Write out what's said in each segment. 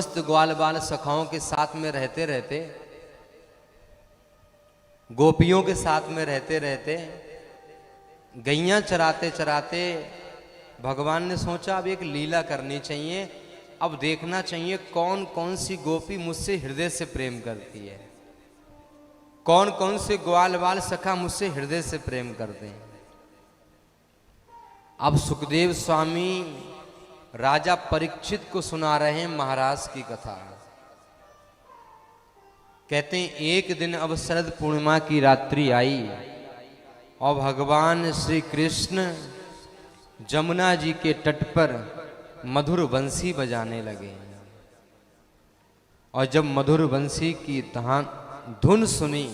मस्त ग्वाल बाल सखाओं के साथ में रहते रहते, गोपियों के साथ में रहते रहते, गैया चराते चराते भगवान ने सोचा अब एक लीला करनी चाहिए। अब देखना चाहिए कौन कौन सी गोपी मुझसे हृदय से प्रेम करती है, कौन कौन से ग्वाल बाल सखा मुझसे हृदय से प्रेम करते हैं। अब सुखदेव स्वामी राजा परीक्षित को सुना रहे हैं महाराज की कथा। कहते हैं एक दिन अब शरद पूर्णिमा की रात्रि आई और भगवान श्री कृष्ण जमुना जी के तट पर मधुर बंसी बजाने लगे। और जब मधुर बंसी की धुन सुनी,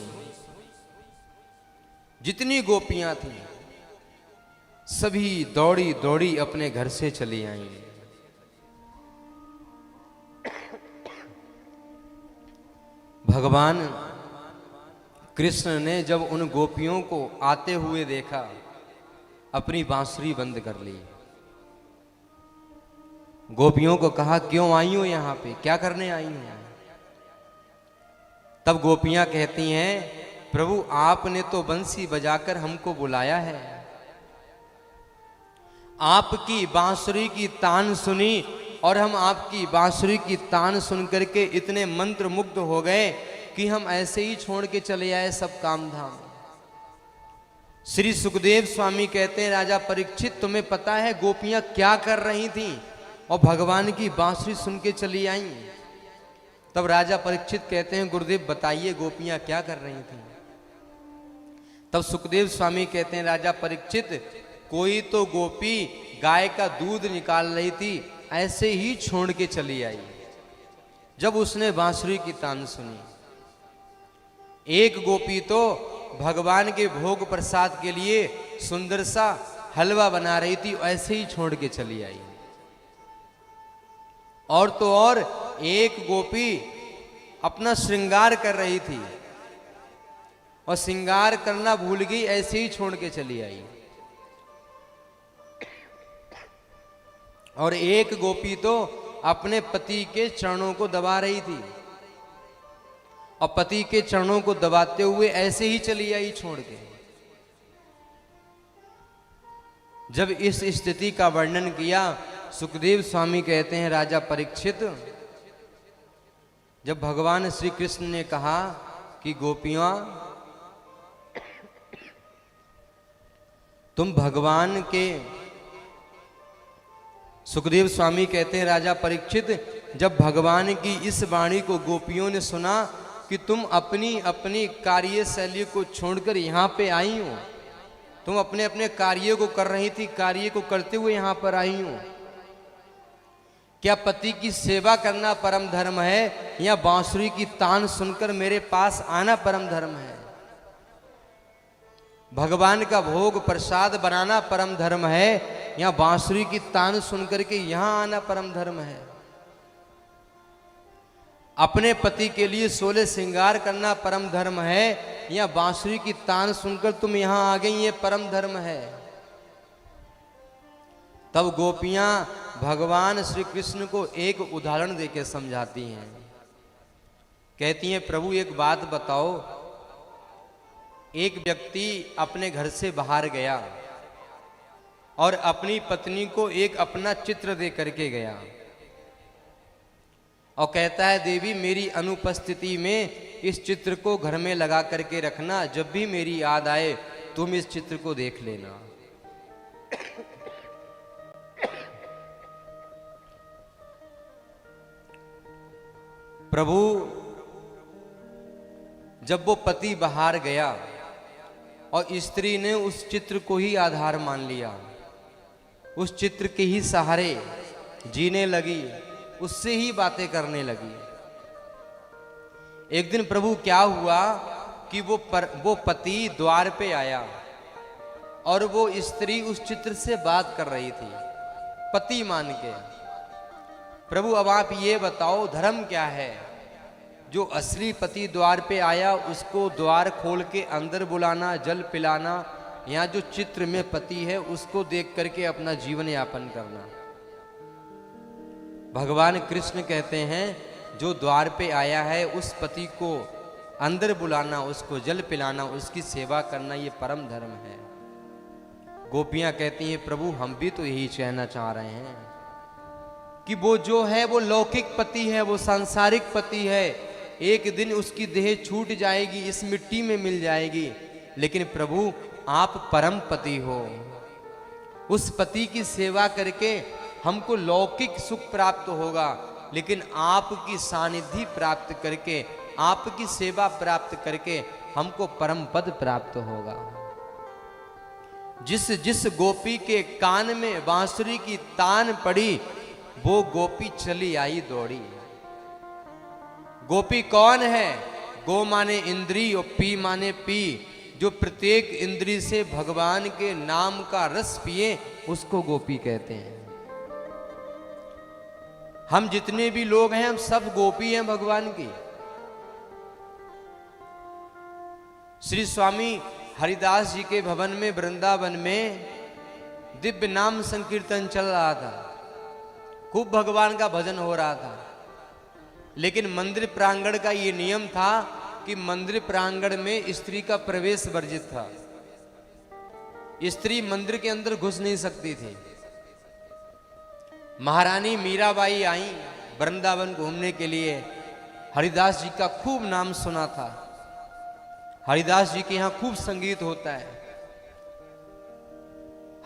जितनी गोपियां थीं सभी दौड़ी दौड़ी अपने घर से चली आई। भगवान कृष्ण ने जब उन गोपियों को आते हुए देखा, अपनी बांसुरी बंद कर ली। गोपियों को कहा क्यों आई हो यहां पे, क्या करने आई हो? तब गोपियां कहती हैं प्रभु आपने तो बंसी बजाकर हमको बुलाया है, आपकी बांसुरी की तान सुनी और हम आपकी बांसुरी की तान सुन करके इतने मंत्र मुग्ध हो गए कि हम ऐसे ही छोड़ के चले आए सब काम धाम। श्री सुखदेव स्वामी कहते हैं राजा परीक्षित तुम्हें पता है गोपियां क्या कर रही थीं और भगवान की बांसुरी सुन के चली आई। तब राजा परीक्षित कहते हैं गुरुदेव बताइए गोपियां क्या कर रही थीं। तब सुखदेव स्वामी कहते हैं राजा परीक्षित कोई तो गोपी गाय का दूध निकाल रही थी, ऐसे ही छोड़ के चली आई जब उसने बांसुरी की तान सुनी। एक गोपी तो भगवान के भोग प्रसाद के लिए सुंदर सा हलवा बना रही थी, ऐसे ही छोड़ के चली आई। और तो और एक गोपी अपना श्रृंगार कर रही थी और श्रृंगार करना भूल गई, ऐसे ही छोड़ के चली आई। और एक गोपी तो अपने पति के चरणों को दबा रही थी और पति के चरणों को दबाते हुए ऐसे ही चली आई छोड़ के। जब इस स्थिति का वर्णन किया सुखदेव स्वामी कहते हैं राजा परीक्षित जब भगवान श्री कृष्ण ने कहा कि गोपियां तुम भगवान के, सुखदेव स्वामी कहते हैं राजा परीक्षित जब भगवान की इस वाणी को गोपियों ने सुना कि तुम अपनी अपनी कार्य शैली को छोड़कर यहाँ पे आई हो, तुम अपने अपने कार्य को कर रही थी, कार्य को करते हुए यहाँ पर आई हो, क्या पति की सेवा करना परम धर्म है या बांसुरी की तान सुनकर मेरे पास आना परम धर्म है? भगवान का भोग प्रसाद बनाना परम धर्म है या बांसुरी की तान सुनकर के यहां आना परम धर्म है? अपने पति के लिए 16 श्रृंगार करना परम धर्म है या बांसुरी की तान सुनकर तुम यहां आ गई ये परम धर्म है? तब गोपियां भगवान श्री कृष्ण को एक उदाहरण देकर समझाती हैं। कहती हैं प्रभु एक बात बताओ, एक व्यक्ति अपने घर से बाहर गया और अपनी पत्नी को एक अपना चित्र दे करके गया और कहता है देवी मेरी अनुपस्थिति में इस चित्र को घर में लगा करके रखना, जब भी मेरी याद आए तुम इस चित्र को देख लेना। प्रभु जब वो पति बाहर गया और स्त्री ने उस चित्र को ही आधार मान लिया, उस चित्र के ही सहारे जीने लगी, उससे ही बातें करने लगी। एक दिन प्रभु क्या हुआ कि वो पति द्वार पे आया और वो स्त्री उस चित्र से बात कर रही थी पति मान के। प्रभु अब आप ये बताओ धर्म क्या है? जो असली पति द्वार पे आया उसको द्वार खोल के अंदर बुलाना, जल पिलाना, या जो चित्र में पति है उसको देख करके अपना जीवन यापन करना? भगवान कृष्ण कहते हैं जो द्वार पे आया है उस पति को अंदर बुलाना, उसको जल पिलाना, उसकी सेवा करना, ये परम धर्म है। गोपियां कहती हैं प्रभु हम भी तो यही कहना चाह रहे हैं कि वो जो है वो लौकिक पति है, वो सांसारिक पति है, एक दिन उसकी देह छूट जाएगी, इस मिट्टी में मिल जाएगी, लेकिन प्रभु आप परम पति हो। उस पति की सेवा करके हमको लौकिक सुख प्राप्त होगा, लेकिन आपकी सानिध्य प्राप्त करके, आपकी सेवा प्राप्त करके हमको परम पद प्राप्त होगा। जिस जिस गोपी के कान में बांसुरी की तान पड़ी, वो गोपी चली आई दौड़ी। गोपी कौन है? गो माने इंद्री और पी माने पी। जो प्रत्येक इंद्री से भगवान के नाम का रस पिए उसको गोपी कहते हैं। हम जितने भी लोग हैं हम सब गोपी हैं भगवान की। श्री स्वामी हरिदास जी के भवन में वृंदावन में दिव्य नाम संकीर्तन चल रहा था, खूब भगवान का भजन हो रहा था, लेकिन मंदिर प्रांगण का ये नियम था कि मंदिर प्रांगण में स्त्री का प्रवेश वर्जित था। स्त्री मंदिर के अंदर घुस नहीं सकती थी। महारानी मीराबाई आई वृंदावन घूमने के लिए। हरिदास जी का खूब नाम सुना था। हरिदास जी के यहाँ खूब संगीत होता है।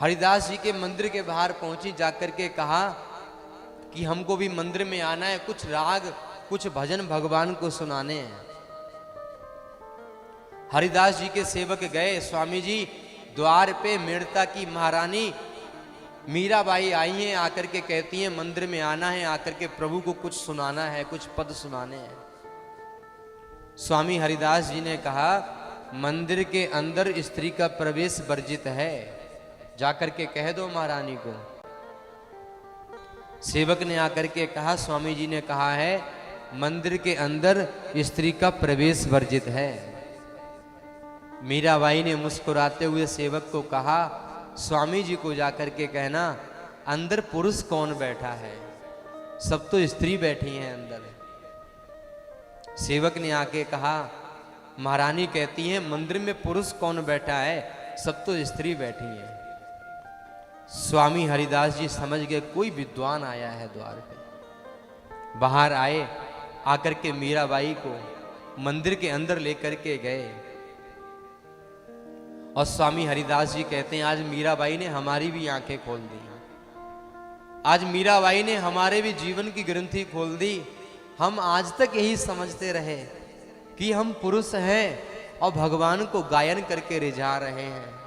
हरिदास जी के मंदिर के बाहर पहुंची, जाकर के कहा कि हमको भी मंदिर में आना है, कुछ राग कुछ भजन भगवान को सुनाने हैं। हरिदास जी के सेवक गए, स्वामी जी द्वार पे मेड़ता की महारानी मीराबाई आई हैं, आकर के कहती हैं मंदिर में आना है, आकर के प्रभु को कुछ सुनाना है, कुछ पद सुनाने हैं। स्वामी हरिदास जी ने कहा मंदिर के अंदर स्त्री का प्रवेश वर्जित है, जाकर के कह दो महारानी को। सेवक ने आकर के कहा स्वामी जी ने कहा है मंदिर के अंदर स्त्री का प्रवेश वर्जित है। मीराबाई ने मुस्कुराते हुए सेवक को कहा स्वामी जी को जाकर के कहना अंदर पुरुष कौन बैठा है, सब तो स्त्री बैठी हैं अंदर। सेवक ने आके कहा महारानी कहती हैं मंदिर में पुरुष कौन बैठा है, सब तो स्त्री बैठी हैं। स्वामी हरिदास जी समझ गए कोई विद्वान आया है द्वार पे। बाहर आए, आकर के मीराबाई को मंदिर के अंदर लेकर के गए। और स्वामी हरिदास जी कहते हैं आज मीराबाई ने हमारी भी आंखें खोल दी, आज मीराबाई ने हमारे भी जीवन की ग्रंथि खोल दी। हम आज तक यही समझते रहे कि हम पुरुष हैं और भगवान को गायन करके रिझा रहे हैं।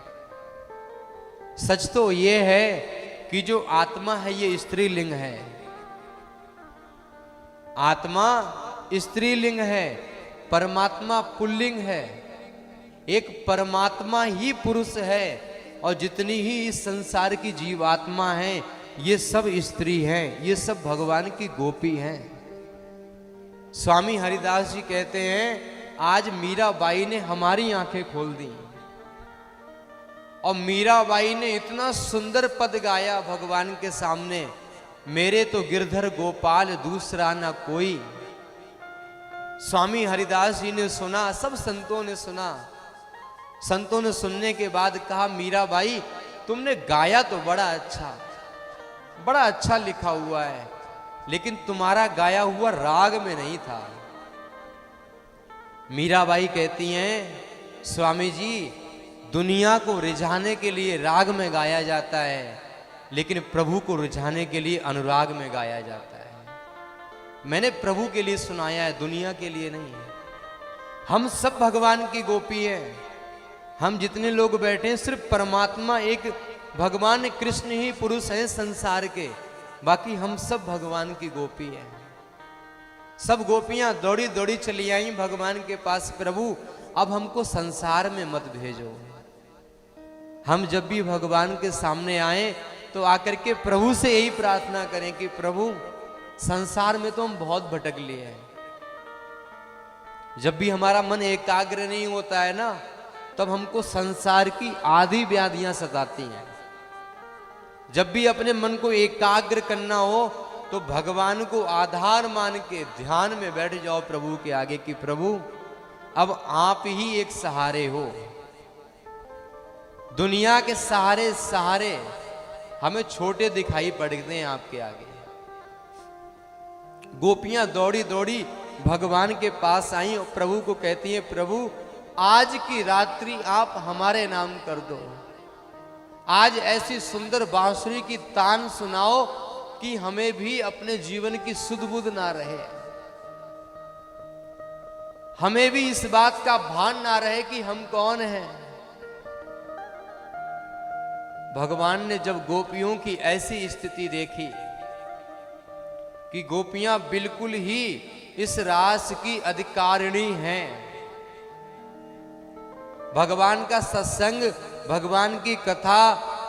सच तो ये है कि जो आत्मा है ये स्त्रीलिंग है, आत्मा स्त्रीलिंग है, परमात्मा पुल्लिंग है। एक परमात्मा ही पुरुष है और जितनी ही इस संसार की जीवात्मा है ये सब स्त्री हैं, ये सब भगवान की गोपी हैं। स्वामी हरिदास जी कहते हैं आज मीराबाई ने हमारी आंखें खोल दी और मीराबाई ने इतना सुंदर पद गाया भगवान के सामने, मेरे तो गिरधर गोपाल दूसरा ना कोई। स्वामी हरिदास जी ने सुना, सब संतों ने सुना। संतों ने सुनने के बाद कहा मीराबाई तुमने गाया तो बड़ा अच्छा लिखा हुआ है, लेकिन तुम्हारा गाया हुआ राग में नहीं था। मीराबाई कहती हैं स्वामी जी दुनिया को रिझाने के लिए राग में गाया जाता है, लेकिन प्रभु को रिझाने के लिए अनुराग में गाया जाता है। मैंने प्रभु के लिए सुनाया है, दुनिया के लिए नहीं। हम सब भगवान की गोपी हैं। हम जितने लोग बैठे हैं सिर्फ परमात्मा एक भगवान कृष्ण ही पुरुष हैं संसार के, बाकी हम सब भगवान की गोपी हैं। सब गोपियां दौड़ी दौड़ी चली आई भगवान के पास, प्रभु अब हमको संसार में मत भेजो। हम जब भी भगवान के सामने आए तो आकर के प्रभु से यही प्रार्थना करें कि प्रभु संसार में तो हम बहुत भटक लिए हैं। जब भी हमारा मन एकाग्र नहीं होता है ना, तब हमको संसार की आधी व्याधियां सताती हैं। जब भी अपने मन को एकाग्र करना हो तो भगवान को आधार मान के ध्यान में बैठ जाओ प्रभु के आगे कि प्रभु अब आप ही एक सहारे हो। दुनिया के सहारे सहारे हमें छोटे दिखाई पड़ते हैं आपके आगे। गोपियां दौड़ी दौड़ी भगवान के पास आई और प्रभु को कहती हैं, प्रभु आज की रात्रि आप हमारे नाम कर दो। आज ऐसी सुंदर बांसुरी की तान सुनाओ कि हमें भी अपने जीवन की सुध बुध ना रहे, हमें भी इस बात का भान ना रहे कि हम कौन हैं। भगवान ने जब गोपियों की ऐसी स्थिति देखी कि गोपियां बिल्कुल ही इस रास की अधिकारिणी हैं, भगवान का सत्संग, भगवान की कथा,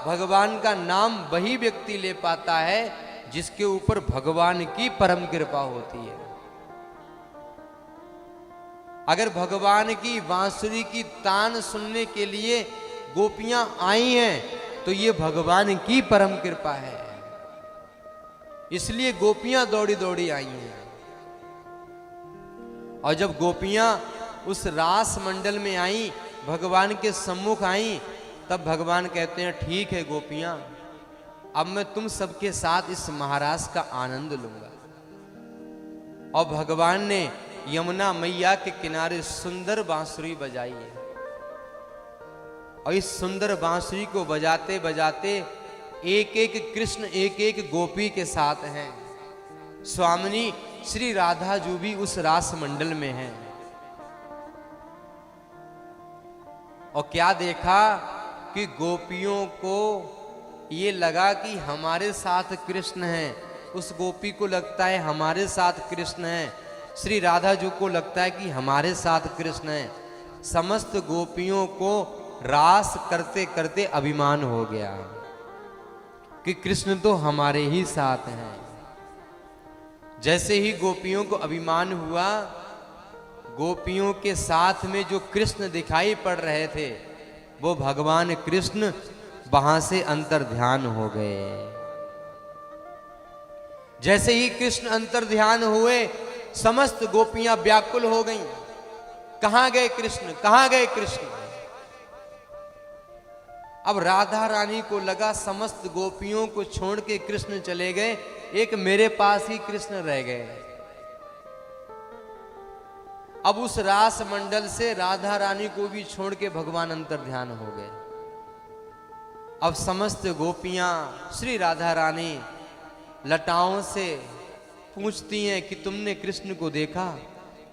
भगवान का नाम वही व्यक्ति ले पाता है जिसके ऊपर भगवान की परम कृपा होती है। अगर भगवान की बांसुरी की तान सुनने के लिए गोपियां आई हैं तो ये भगवान की परम कृपा है, इसलिए गोपियां दौड़ी दौड़ी आई हैं। और जब गोपियां उस रास मंडल में आई, भगवान के सम्मुख आई, तब भगवान कहते हैं ठीक है गोपियां, अब मैं तुम सबके साथ इस महारास का आनंद लूंगा। और भगवान ने यमुना मैया के किनारे सुंदर बांसुरी बजाई है। और इस सुंदर बांसुरी को बजाते बजाते एक एक कृष्ण एक एक गोपी के साथ हैं। स्वामिनी श्री राधा जी भी उस रास मंडल में हैं। और क्या देखा कि गोपियों को ये लगा कि हमारे साथ कृष्ण हैं, उस गोपी को लगता है हमारे साथ कृष्ण हैं, श्री राधा जी को लगता है कि हमारे साथ कृष्ण हैं। समस्त गोपियों को रास करते करते अभिमान हो गया कि कृष्ण तो हमारे ही साथ हैं। जैसे ही गोपियों को अभिमान हुआ, गोपियों के साथ में जो कृष्ण दिखाई पड़ रहे थे वो भगवान कृष्ण वहां से अंतर ध्यान हो गए। जैसे ही कृष्ण अंतर ध्यान हुए, समस्त गोपियां व्याकुल हो गईं। कहां गए कृष्ण, कहां गए कृष्ण। अब राधा रानी को लगा समस्त गोपियों को छोड़ के कृष्ण चले गए, एक मेरे पास ही कृष्ण रह गए। अब उस रास मंडल से राधा रानी को भी छोड़ के भगवान अंतर ध्यान हो गए। अब समस्त गोपियां श्री राधा रानी लताओं से पूछती हैं कि तुमने कृष्ण को देखा,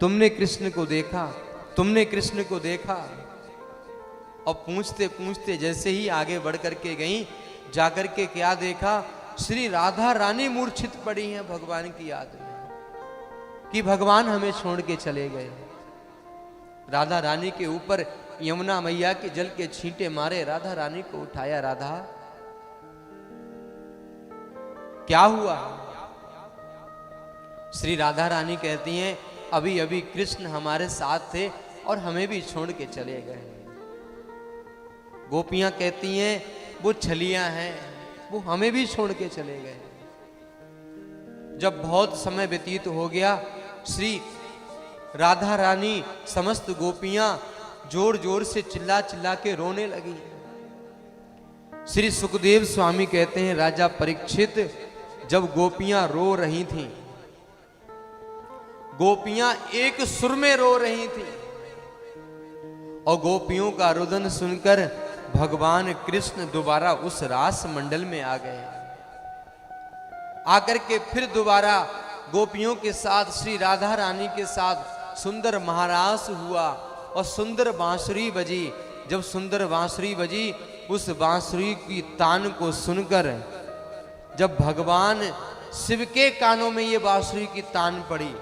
तुमने कृष्ण को देखा, तुमने कृष्ण को देखा। और पूछते पूछते जैसे ही आगे बढ़ करके गई, जाकर के क्या देखा, श्री राधा रानी मूर्छित पड़ी हैं भगवान की याद में कि भगवान हमें छोड़ के चले गए। राधा रानी के ऊपर यमुना मैया के जल के छींटे मारे, राधा रानी को उठाया। राधा क्या हुआ? श्री राधा रानी कहती हैं अभी अभी कृष्ण हमारे साथ थे और हमें भी छोड़ के चले गए। गोपियां कहती हैं वो छलियां हैं, वो हमें भी छोड़ के चले गए। जब बहुत समय व्यतीत हो गया, श्री राधा रानी समस्त गोपियां जोर जोर से चिल्ला चिल्ला के रोने लगी। श्री सुखदेव स्वामी कहते हैं राजा परीक्षित जब गोपियां रो रही थीं, गोपियां एक सुर में रो रही थीं, और गोपियों का रुदन सुनकर भगवान कृष्ण दोबारा उस रास मंडल में आ गए। आकर के फिर दोबारा गोपियों के साथ श्री राधा रानी के साथ सुंदर महारास हुआ और सुंदर बांसुरी बजी। जब सुंदर बांसुरी बजी, उस बांसुरी की तान को सुनकर जब भगवान शिव के कानों में ये बांसुरी की तान पड़ी,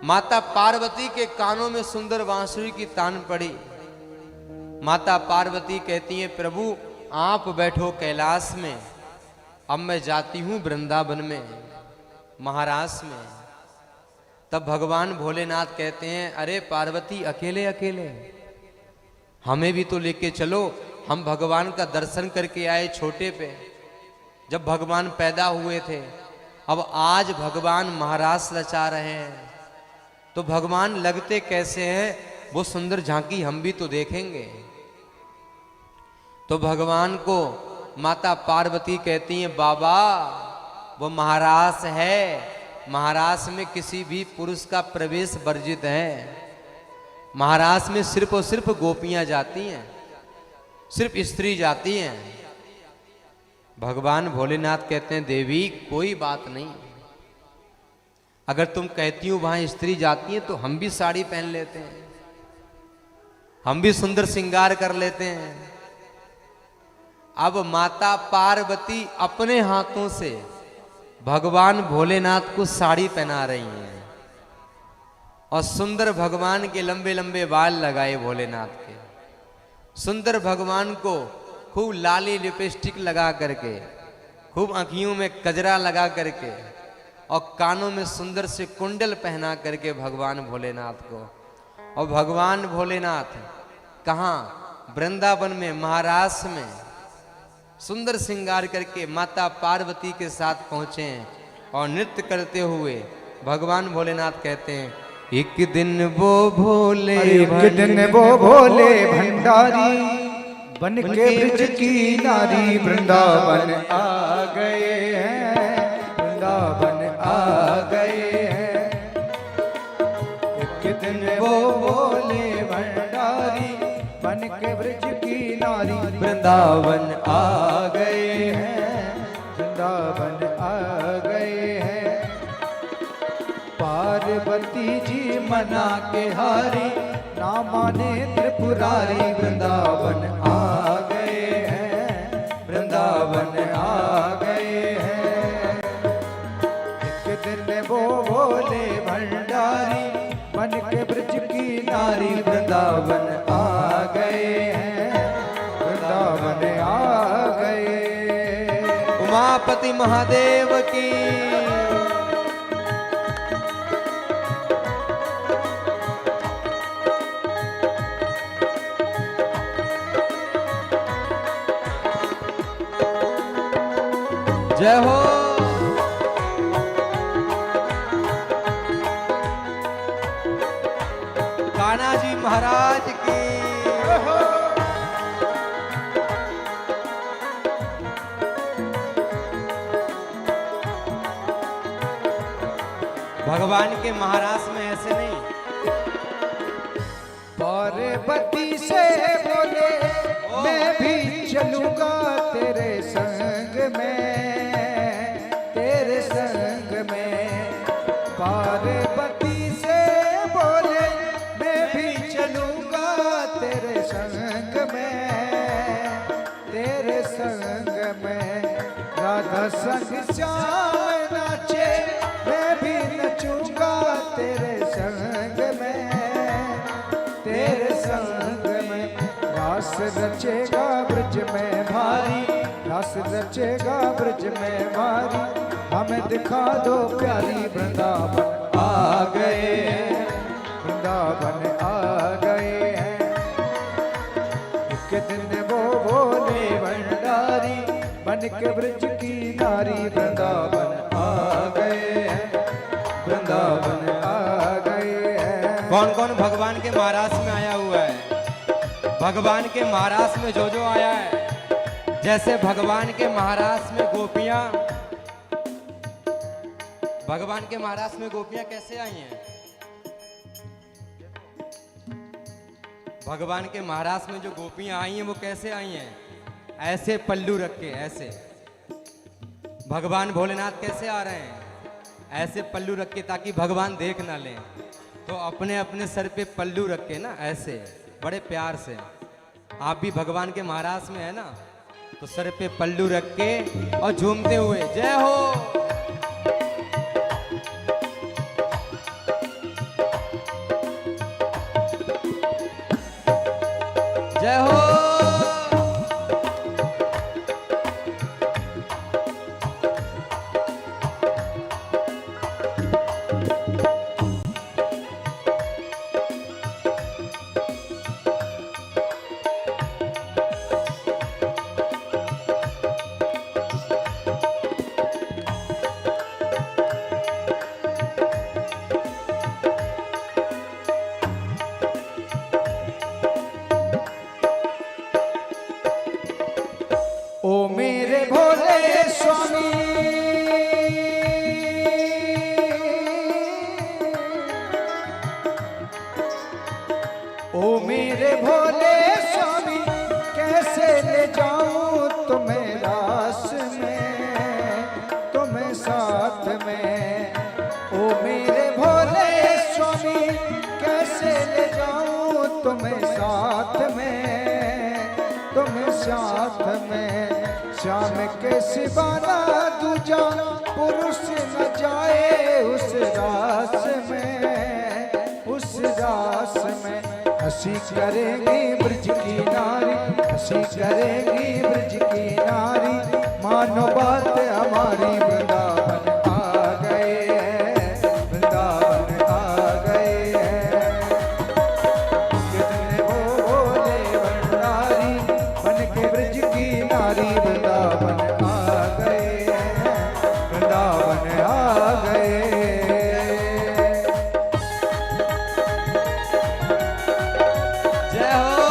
माता पार्वती के कानों में सुंदर बांसुरी की तान पड़ी। माता पार्वती कहती हैं प्रभु आप बैठो कैलाश में, अब मैं जाती हूं वृंदावन में, महारास में। तब भगवान भोलेनाथ कहते हैं अरे पार्वती अकेले अकेले हमें भी तो लेके चलो, हम भगवान का दर्शन करके आए छोटे पे। जब भगवान पैदा हुए थे, अब आज भगवान महारास रचा रहे हैं, तो भगवान लगते कैसे हैं वो सुंदर झांकी हम भी तो देखेंगे। तो भगवान को माता पार्वती कहती हैं, बाबा वो महारास है, महारास में किसी भी पुरुष का प्रवेश वर्जित है। महारास में सिर्फ और सिर्फ गोपियां जाती हैं, सिर्फ स्त्री जाती हैं। भगवान भोलेनाथ कहते हैं, देवी कोई बात नहीं, अगर तुम कहती हो वहां स्त्री जाती है तो हम भी साड़ी पहन लेते हैं, हम भी सुंदर श्रृंगार कर लेते हैं। अब माता पार्वती अपने हाथों से भगवान भोलेनाथ को साड़ी पहना रही हैं और सुंदर भगवान के लंबे लंबे बाल लगाए भोलेनाथ के, सुंदर भगवान को खूब लाली लिपस्टिक लगा करके, खूब आंखियों में कजरा लगा करके और कानों में सुंदर से कुंडल पहना करके भगवान भोलेनाथ को। और भगवान भोलेनाथ कहाँ? वृंदावन में, महाराष्ट्र में सुंदर श्रृंगार करके माता पार्वती के साथ पहुंचे हैं और नृत्य करते हुए भगवान भोलेनाथ कहते हैं, एक दिन वो भोले भंडारी बन के ब्रज की नारी वृंदावन आ गए हैं, वृंदावन आ गए हैं। एक दिन वो भोले भंडारी बन के ब्रज की नारी वृंदावन आ गए हैं, वृंदावन आ गए हैं। पार्वती जी मना के हारी, ना माने त्रिपुरारी वृंदावन आ गए हैं, वृंदावन आ गए हैं। एक दिन वो भोले भंडारी बन के ब्रज की नारी वृंदावन आ गए हैं, वृंदावन आ गए। उमापति महादेव की। जय हो। कान्हा जी महाराज की। भगवान के महाराज में ऐसे नहीं। पार्वती से बोले मैं भी चलूंगा तेरे संग में, तेरे संग में। पार्वती से बोले मैं भी चलूंगा तेरे संग में, तेरे संग में। राधा संग श्याम नाचे मैं भी नचूंगा तेरे संग में, तेरे संग में। रास रचेगा ब्रज में भारी, रास रचेगा ब्रज में भारी। हमें दिखा दो प्यारी वृंदावन आ गए हैं, वृंदावन आ गए हैं। एक दिन वो भोले भंडारी बन के ब्रज की नारी वृंदावन आ गए हैं, वृंदावन आ गए हैं। कौन कौन भगवान के महाराज में आया हुआ है? भगवान के महाराज में जो जो आया है, जैसे भगवान के महाराज में गोपियां, भगवान के महाराज में गोपियां कैसे आई हैं? भगवान के महाराज में जो गोपियां आई हैं वो कैसे आई हैं? ऐसे पल्लू रख के, ऐसे। भगवान भोलेनाथ कैसे आ रहे हैं? ऐसे पल्लू रख के, ताकि भगवान देख ना लें। तो अपने अपने सर पे पल्लू रख के ना, ऐसे बड़े प्यार से। आप भी भगवान के महाराज में है ना, तो सर पे पल्लू रख के और झूमते हुए जय हो। जय हो। ओ मेरे भोले स्वामी कैसे ले जाऊं तुम्हें साथ में श्याम के सिवाना दूजा पुरुष न जाए उस रास में हंसी करेगी ब्रज की नारी, हंसी करेगी ब्रज की नारी, मानो बात हमारी। वृंदावन आ गए हैं, वृंदावन आ गए हैं, कितने भोले भंडारी बन के ब्रज की नारी। वृंदावन आ गए हैं, वृंदावन आ गए। जय हो।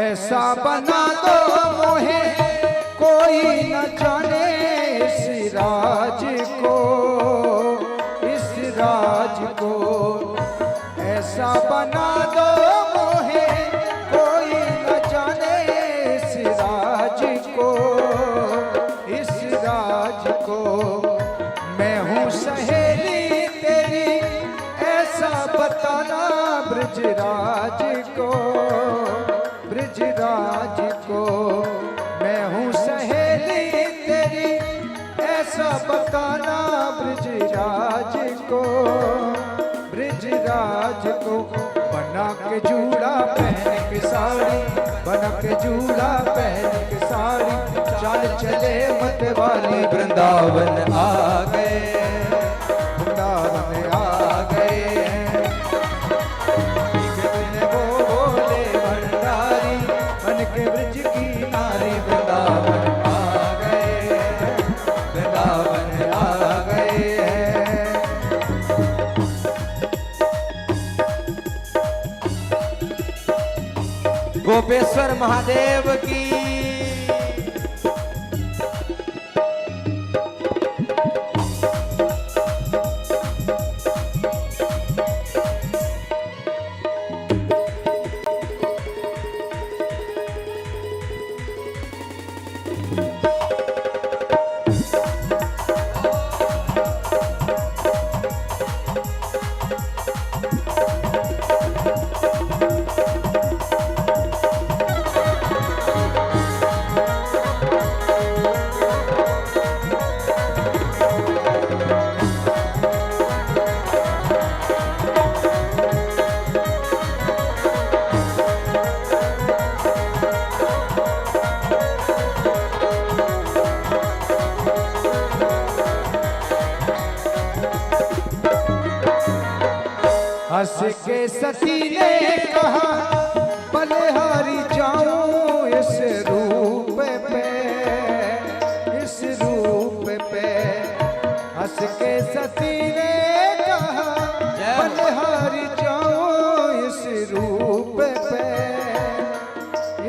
ऐसा बना दो मोहे कोई न जाने इस राज को, ऐसा बना दो मोहे कोई न जाने इस राज को। मैं हूँ सहेली तेरी ऐसा बताना ब्रजराज को, ब्रजराज को। मैं हूँ सहेली तेरी ऐसा बताना ब्रजराज को, ब्रजराज को। बना के जूड़ा पहन के साड़ी, बना के जूड़ा पहन के साड़ी, चाल चले मत वाली। वृंदावन आ गए, वृंदावन आ गए। भोले भंडारी बन के ब्रज की नारी। वृंदावन आ गए, वृंदावन आ गए। गोपेश्वर महादेव की। हंस के सती ने कहा बलिहारी जाऊं इस रूप पे, इस रूप पे। हंस के सती ने कहा बलिहारी जाऊं इस रूप पे,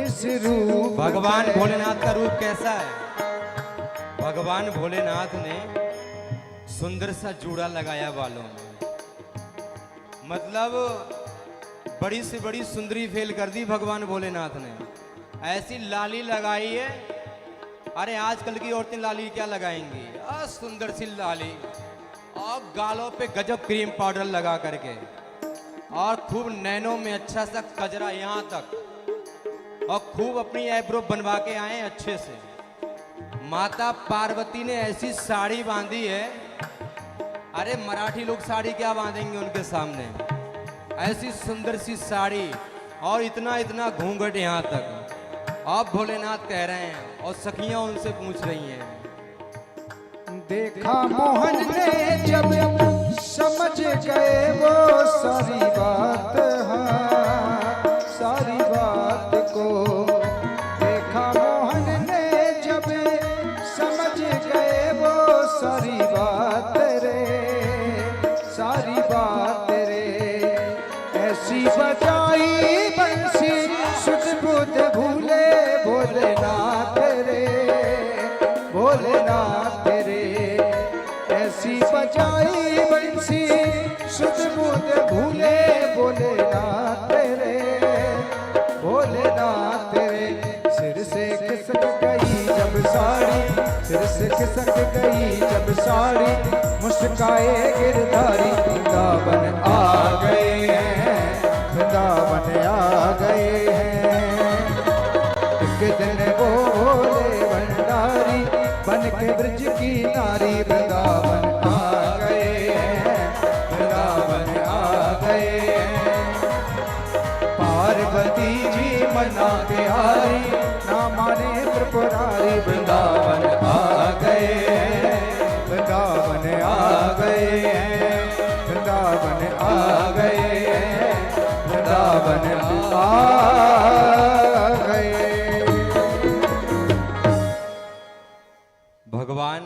इस रूप। भगवान भोलेनाथ का रूप कैसा है? भगवान भोलेनाथ ने सुंदर सा जूड़ा लगाया बालों में, मतलब बड़ी से बड़ी सुंदरी फेल कर दी भगवान भोलेनाथ ने। ऐसी लाली लगाई है, अरे आजकल की औरतें लाली क्या लगाएंगी, सुंदर सी लाली, और गालों पे गजब क्रीम पाउडर लगा करके, और खूब नैनों में अच्छा सा कजरा यहाँ तक, और खूब अपनी आईब्रो बनवा के आए अच्छे से। माता पार्वती ने ऐसी साड़ी बांधी है, अरे मराठी लोग साड़ी क्या बांधेंगे उनके सामने, ऐसी सुंदर सी साड़ी, और इतना इतना घूंघट यहाँ तक। आप भोलेनाथ कह रहे हैं और सखियां उनसे पूछ रही हैं। देखा मोहन ने जब समझ गए वो सारी बात, हाँ सारी बात को देखा मोहन ने जब, समझ गए वो सारी बात रे, सारी बात रे। ऐसी बजाई बंसी सुध बुध भूले भोलेनाथ रे, भोलेनाथ रे। ऐसी बजाई बंसी सुध बुध भूले भोलेनाथ रे, भोलेनाथ रे। सिर से खिसक गई जब साड़ी, सिर से खिसक गई जब साड़ी, मुस्काए गिरधारी वृंदावन आ गए हैं, वृंदावन आ गए हैं। एक दिन वो भोले भंडारी बन के ब्रज की नारी वृंदावन आ गए हैं, वृंदावन आ गए हैं। पार्वती जी मना के हारी, ना माने त्रिपुरारी वृंदावन आ गए हैं, वृंदावन आ गए हैं, वृंदावन आ गए हैं, वृंदावन आ गए। भगवान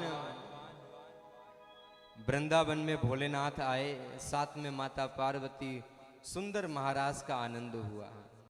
वृंदावन में भोलेनाथ आए, साथ में माता पार्वती, सुंदर महाराज का आनंद हुआ।